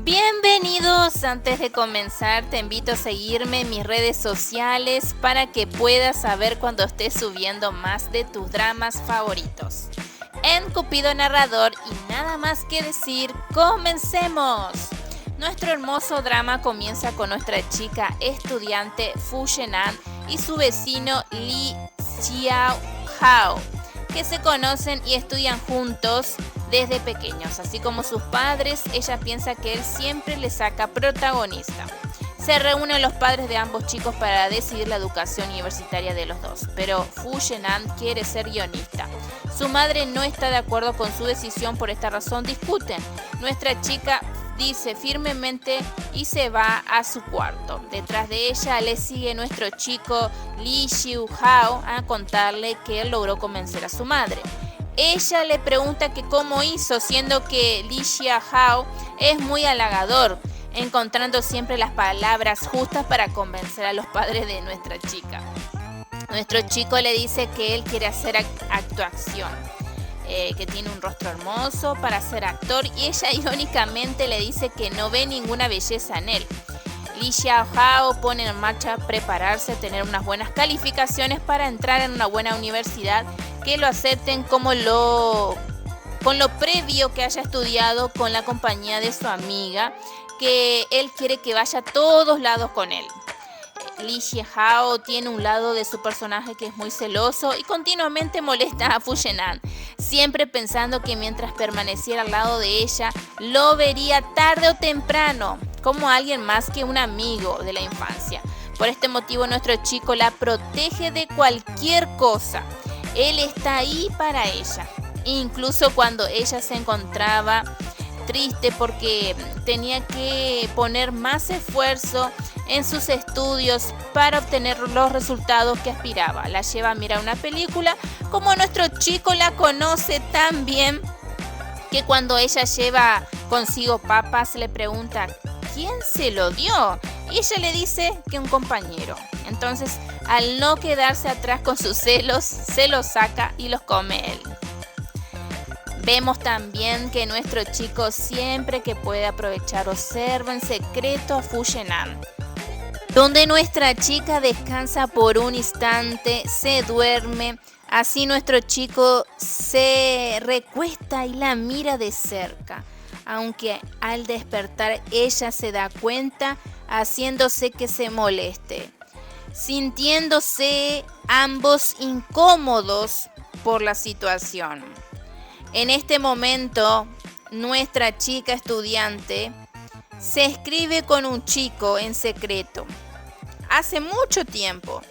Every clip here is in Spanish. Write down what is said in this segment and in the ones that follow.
Bienvenidos, antes de comenzar te invito a seguirme en mis redes sociales para que puedas saber cuando esté subiendo más de tus dramas favoritos. En Cupido Narrador y nada más que decir, ¡comencemos! Nuestro hermoso drama comienza con nuestra chica estudiante Fu Shenan y su vecino Li Xiaohao, que se conocen y estudian juntos desde pequeños. Así como sus padres, ella piensa que él siempre le saca protagonista. Se reúnen los padres de ambos chicos para decidir la educación universitaria de los dos, pero Fu Shenan quiere ser guionista. Su madre no está de acuerdo con su decisión, por esta razón discuten. Nuestra chica dice firmemente y se va a su cuarto. Detrás de ella le sigue nuestro chico Li Xiaohao a contarle que él logró convencer a su madre. Ella le pregunta que cómo hizo, siendo que Li Xiaohao es muy halagador, encontrando siempre las palabras justas para convencer a los padres de nuestra chica. Nuestro chico le dice que él quiere hacer actuación, que tiene un rostro hermoso para ser actor, y ella irónicamente le dice que no ve ninguna belleza en él. Li Xiaohao pone en marcha prepararse a tener unas buenas calificaciones para entrar en una buena universidad, que lo acepten con lo previo que haya estudiado con la compañía de su amiga, que él quiere que vaya a todos lados con él. Li Xiaohao tiene un lado de su personaje que es muy celoso y continuamente molesta a Fu Shenan, siempre pensando que mientras permaneciera al lado de ella, lo vería tarde o temprano como alguien más que un amigo de la infancia. Por este motivo nuestro chico la protege de cualquier cosa. Él está ahí para ella, incluso cuando ella se encontraba triste porque tenía que poner más esfuerzo en sus estudios para obtener los resultados que aspiraba. La lleva a mirar una película, como nuestro chico la conoce tan bien que cuando ella lleva consigo papas le pregunta ¿quién se lo dio? Y ella le dice que un compañero. Entonces, al no quedarse atrás con sus celos, se los saca y los come él. Vemos también que nuestro chico siempre que puede aprovechar observa en secreto a Fu Shenan, donde nuestra chica descansa por un instante, se duerme. Así nuestro chico se recuesta y la mira de cerca, aunque al despertar ella se da cuenta, haciéndose que se moleste, sintiéndose ambos incómodos por la situación. En este momento, nuestra chica estudiante se escribe con un chico en secreto, hace mucho tiempo,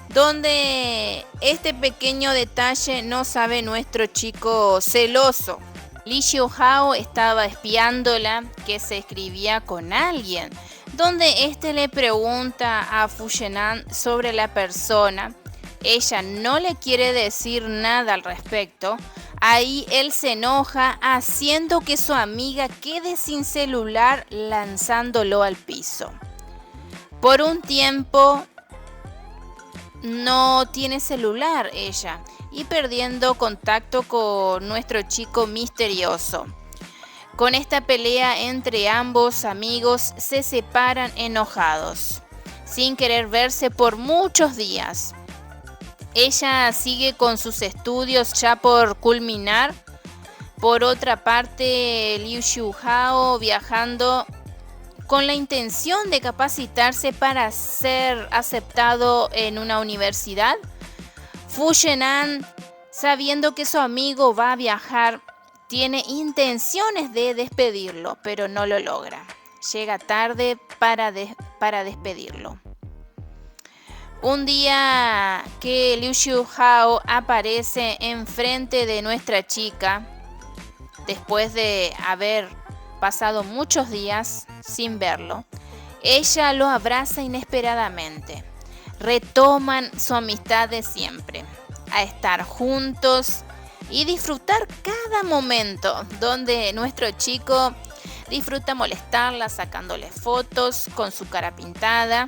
donde este pequeño detalle no sabe nuestro chico celoso. Li Xiaohao estaba espiándola que se escribía con alguien, donde este le pregunta a Fu Shenan sobre la persona. Ella no le quiere decir nada al respecto. Ahí él se enoja, haciendo que su amiga quede sin celular, lanzándolo al piso. Por un tiempo no tiene celular ella y perdiendo contacto con nuestro chico misterioso. Con esta pelea entre ambos amigos se separan enojados, sin querer verse por muchos días. Ella sigue con sus estudios ya por culminar. Por otra parte, Liu Xiaohao viajando con la intención de capacitarse para ser aceptado en una universidad. Fu Shenan, sabiendo que su amigo va a viajar, tiene intenciones de despedirlo, pero no lo logra. Llega tarde para despedirlo. Un día que Liu Xiaohao aparece enfrente de nuestra chica, después de haber pasado muchos días sin verlo, ella lo abraza inesperadamente. Retoman su amistad de siempre, a estar juntos y disfrutar cada momento, donde nuestro chico disfruta molestarla sacándole fotos con su cara pintada.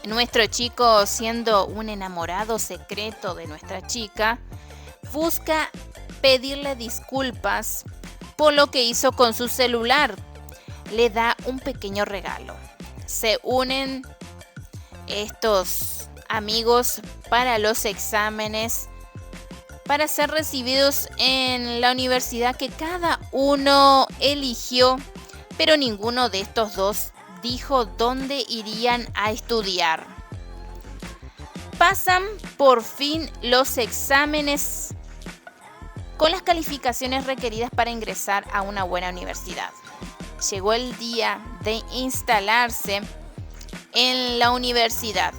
Nuestro chico, siendo un enamorado secreto de nuestra chica, busca pedirle disculpas por lo que hizo con su celular, le da un pequeño regalo. Se unen estos amigos para los exámenes, para ser recibidos en la universidad que cada uno eligió, pero ninguno de estos dos dijo dónde irían a estudiar. Pasan por fin los exámenes con las calificaciones requeridas para ingresar a una buena universidad. Llegó el día de instalarse en la universidad.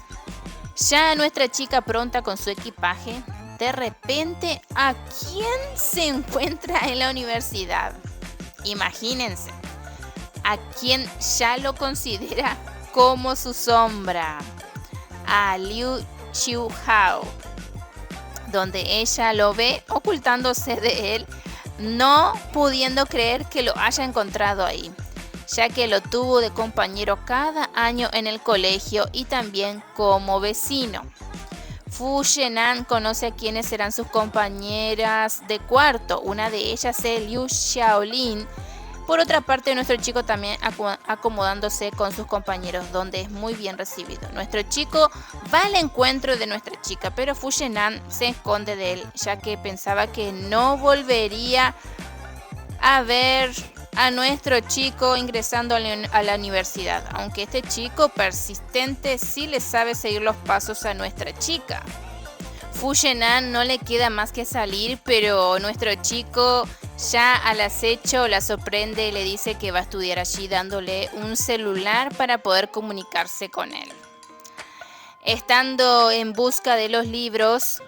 Ya nuestra chica pronta con su equipaje, de repente, ¿a quién se encuentra en la universidad? Imagínense, a quien ya lo considera como su sombra, a Liu Xiuhao, donde ella lo ve ocultándose de él, no pudiendo creer que lo haya encontrado ahí, ya que lo tuvo de compañero cada año en el colegio y también como vecino. Fu Shenan conoce a quienes serán sus compañeras de cuarto, una de ellas es Liu Xiaolin. Por otra parte, nuestro chico también acomodándose con sus compañeros, donde es muy bien recibido. Nuestro chico va al encuentro de nuestra chica, pero Fu Shenan se esconde de él, ya que pensaba que no volvería a ver a nuestro chico ingresando a la universidad, aunque este chico persistente sí le sabe seguir los pasos a nuestra chica. Fu Shenan no le queda más que salir, pero nuestro chico ya al acecho la sorprende y le dice que va a estudiar allí, dándole un celular para poder comunicarse con él. Estando en busca de los libros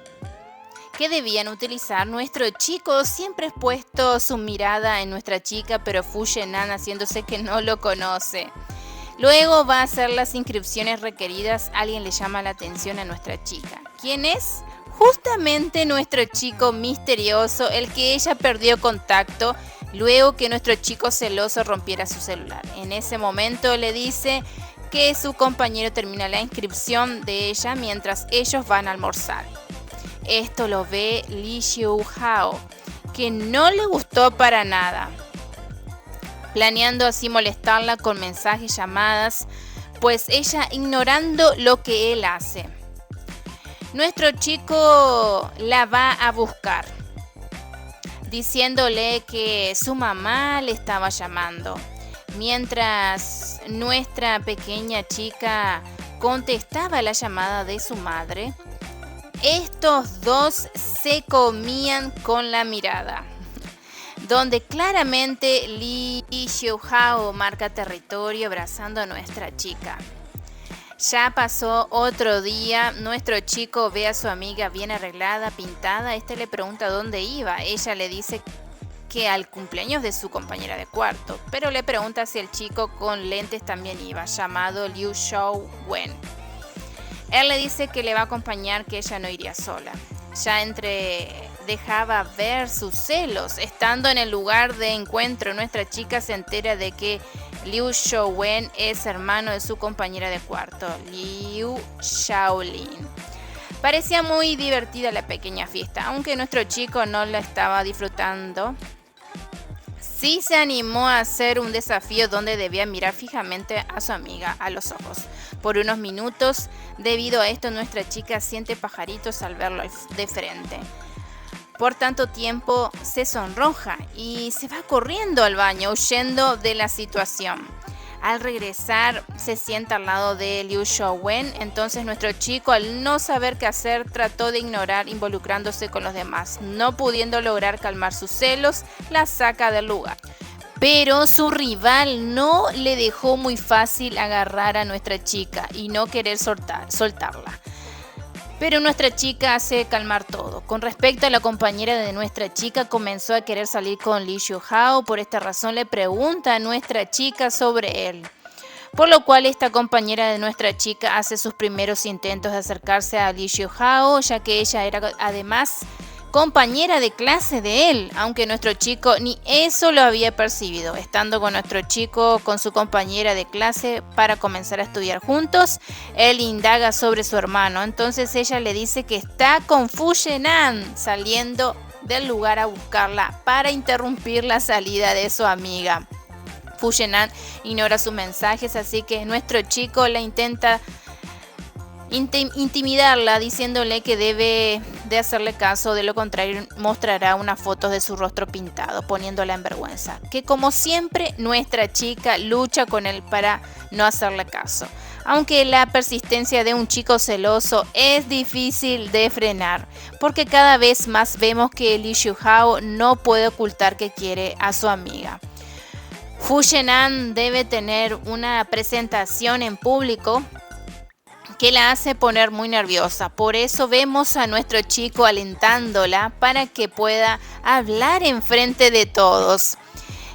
que debían utilizar, nuestro chico siempre ha puesto su mirada en nuestra chica, pero Fu Shenan haciéndose que no lo conoce. Luego va a hacer las inscripciones requeridas. Alguien le llama la atención a nuestra chica. ¿Quién es? Justamente nuestro chico misterioso, el que ella perdió contacto luego que nuestro chico celoso rompiera su celular. En ese momento le dice que su compañero termina la inscripción de ella mientras ellos van a almorzar. Esto lo ve Li Xiuhao, que no le gustó para nada, planeando así molestarla con mensajes, llamadas, pues ella ignorando lo que él hace. Nuestro chico la va a buscar, diciéndole que su mamá le estaba llamando, mientras nuestra pequeña chica contestaba la llamada de su madre. Estos dos se comían con la mirada, donde claramente Li Xiuhao marca territorio abrazando a nuestra chica. Ya pasó otro día, nuestro chico ve a su amiga bien arreglada, pintada. Este le pregunta dónde iba. Ella le dice que al cumpleaños de su compañera de cuarto, pero le pregunta si el chico con lentes también iba, llamado Liu Xiaowen. Él le dice que le va a acompañar, que ella no iría sola. Ya dejaba ver sus celos. Estando en el lugar de encuentro, nuestra chica se entera de que Liu Xiaowen es hermano de su compañera de cuarto, Liu Xiaolin. Parecía muy divertida la pequeña fiesta, aunque nuestro chico no la estaba disfrutando. Sí se animó a hacer un desafío donde debía mirar fijamente a su amiga a los ojos por unos minutos. Debido a esto, nuestra chica siente pajaritos al verlo de frente. Por tanto tiempo se sonroja y se va corriendo al baño, huyendo de la situación. Al regresar, se sienta al lado de Liu Xiaowen. Entonces nuestro chico, al no saber qué hacer, trató de ignorar, involucrándose con los demás. No pudiendo lograr calmar sus celos, la saca del lugar. Pero su rival no le dejó muy fácil agarrar a nuestra chica y no querer soltarla. Pero nuestra chica hace calmar todo. Con respecto a la compañera de nuestra chica, comenzó a querer salir con Li Xiuhao. Por esta razón le pregunta a nuestra chica sobre él. Por lo cual esta compañera de nuestra chica hace sus primeros intentos de acercarse a Li Xiuhao, ya que ella era además compañera de clase de él, aunque nuestro chico ni eso lo había percibido. Estando con nuestro chico con su compañera de clase para comenzar a estudiar juntos, él indaga sobre su hermano. Entonces ella le dice que está con Fu Shenan, saliendo del lugar a buscarla para interrumpir la salida de su amiga. Fuyenan ignora sus mensajes, así que nuestro chico la intenta intimidarla diciéndole que debe de hacerle caso, de lo contrario mostrará unas fotos de su rostro pintado, poniéndola en vergüenza. Que como siempre nuestra chica lucha con él para no hacerle caso. Aunque la persistencia de un chico celoso es difícil de frenar, porque cada vez más vemos que Lee Shu-hao no puede ocultar que quiere a su amiga. Fuyenan debe tener una presentación en público que la hace poner muy nerviosa. Por eso vemos a nuestro chico alentándola para que pueda hablar enfrente de todos.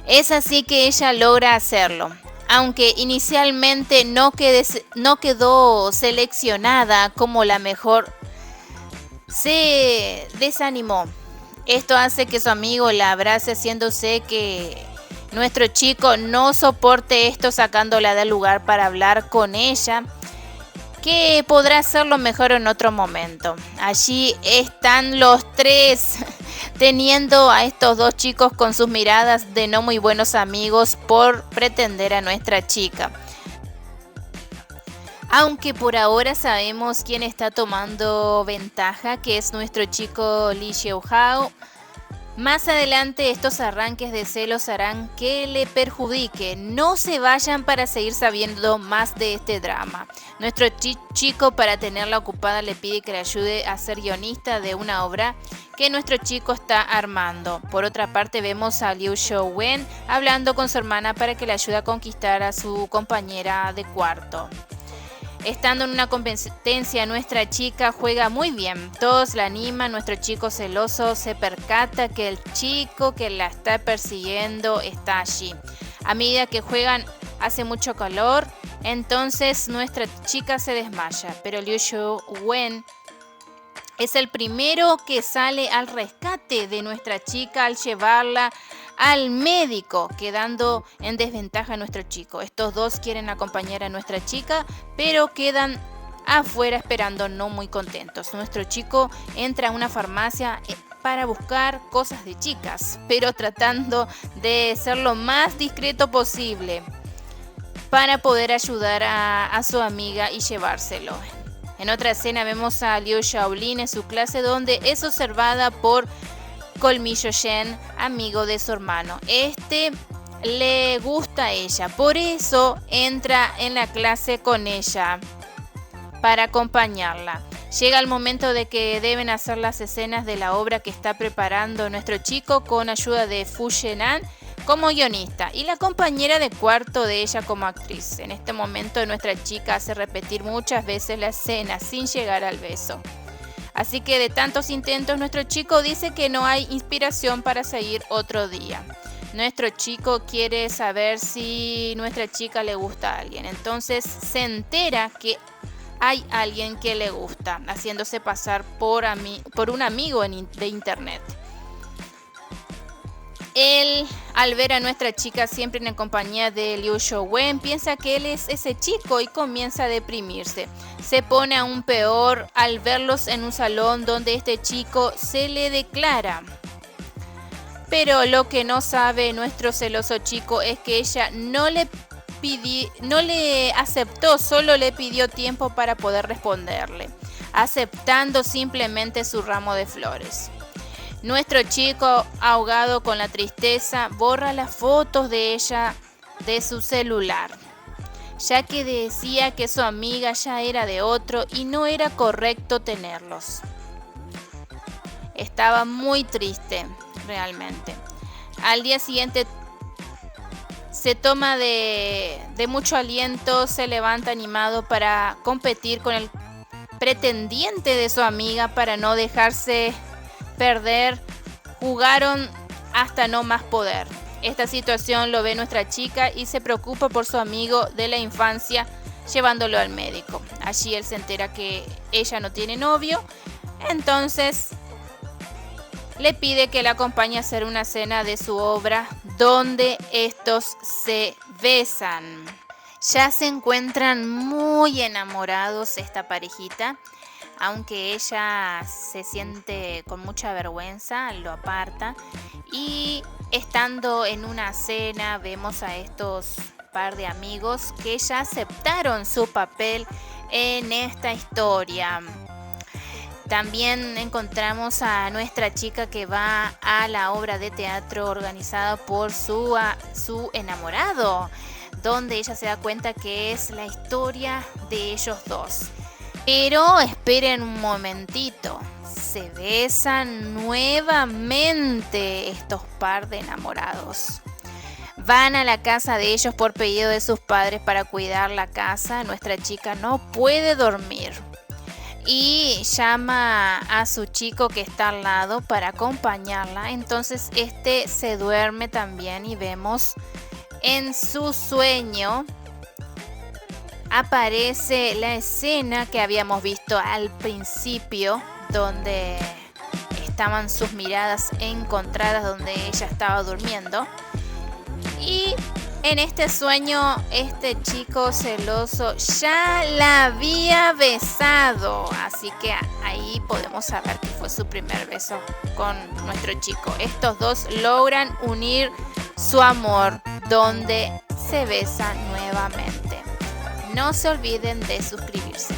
Es así que ella logra hacerlo. Aunque inicialmente no quedó seleccionada como la mejor, se desanimó. Esto hace que su amigo la abrace, haciéndose que nuestro chico no soporte esto, sacándola del lugar para hablar con ella, que podrá hacerlo mejor en otro momento. Allí están los tres, teniendo a estos dos chicos con sus miradas de no muy buenos amigos por pretender a nuestra chica. Aunque por ahora sabemos quién está tomando ventaja, que es nuestro chico Lee Shu-hao. Más adelante estos arranques de celos harán que le perjudique. No se vayan para seguir sabiendo más de este drama. Nuestro chico, para tenerla ocupada, le pide que le ayude a ser guionista de una obra que nuestro chico está armando. Por otra parte vemos a Liu Shou-wen hablando con su hermana para que le ayude a conquistar a su compañera de cuarto. Estando en una competencia, nuestra chica juega muy bien. Todos la animan. Nuestro chico celoso se percata que el chico que la está persiguiendo está allí. A medida que juegan hace mucho calor, entonces nuestra chica se desmaya. Pero Liu Shou-wen es el primero que sale al rescate de nuestra chica al llevarla al médico, quedando en desventaja a nuestro chico. Estos dos quieren acompañar a nuestra chica, pero quedan afuera esperando, no muy contentos. Nuestro chico entra a una farmacia para buscar cosas de chicas, pero tratando de ser lo más discreto posible para poder ayudar a su amiga y llevárselo. En otra escena vemos a Liu Shaolin en su clase, donde es observada por Colmillo Shen, amigo de su hermano. Este le gusta a ella, por eso entra en la clase con ella para acompañarla. Llega el momento de que deben hacer las escenas de la obra que está preparando nuestro chico con ayuda de Fuyenan como guionista y la compañera de cuarto de ella como actriz. En este momento nuestra chica hace repetir muchas veces la escena sin llegar al beso. Así que de tantos intentos nuestro chico dice que no hay inspiración para seguir otro día. Nuestro chico quiere saber si nuestra chica le gusta a alguien. Entonces se entera que hay alguien que le gusta, haciéndose pasar por un amigo de internet. Él, al ver a nuestra chica siempre en compañía de Liu Shou-wen, piensa que él es ese chico y comienza a deprimirse. Se pone aún peor al verlos en un salón donde este chico se le declara. Pero lo que no sabe nuestro celoso chico es que ella no le aceptó, solo le pidió tiempo para poder responderle, aceptando simplemente su ramo de flores. Nuestro chico, ahogado con la tristeza, borra las fotos de ella de su celular, ya que decía que su amiga ya era de otro y no era correcto tenerlos. Estaba muy triste, realmente. Al día siguiente se toma de mucho aliento, se levanta animado para competir con el pretendiente de su amiga para no dejarse perder. Jugaron hasta no más poder. Esta situación lo ve nuestra chica y se preocupa por su amigo de la infancia, llevándolo al médico. Allí él se entera que ella no tiene novio, entonces le pide que la acompañe a hacer una escena de su obra donde estos se besan. Ya se encuentran muy enamorados esta parejita. Aunque ella se siente con mucha vergüenza, lo aparta y Estando en una cena, vemos a estos par de amigos que ya aceptaron su papel en esta historia. También encontramos a nuestra chica que va a la obra de teatro organizada por su enamorado, donde ella se da cuenta que es la historia de ellos dos. Pero esperen un momentito, se besan nuevamente estos par de enamorados. Van a la casa de ellos por pedido de sus padres para cuidar la casa. Nuestra chica no puede dormir y llama a su chico que está al lado para acompañarla. Entonces este se duerme también y vemos en su sueño aparece la escena que habíamos visto al principio, donde estaban sus miradas encontradas, donde ella estaba durmiendo. Y en este sueño, este chico celoso ya la había besado. Así que ahí podemos saber que fue su primer beso con nuestro chico. Estos dos logran unir su amor, donde se besan nuevamente. No se olviden de suscribirse.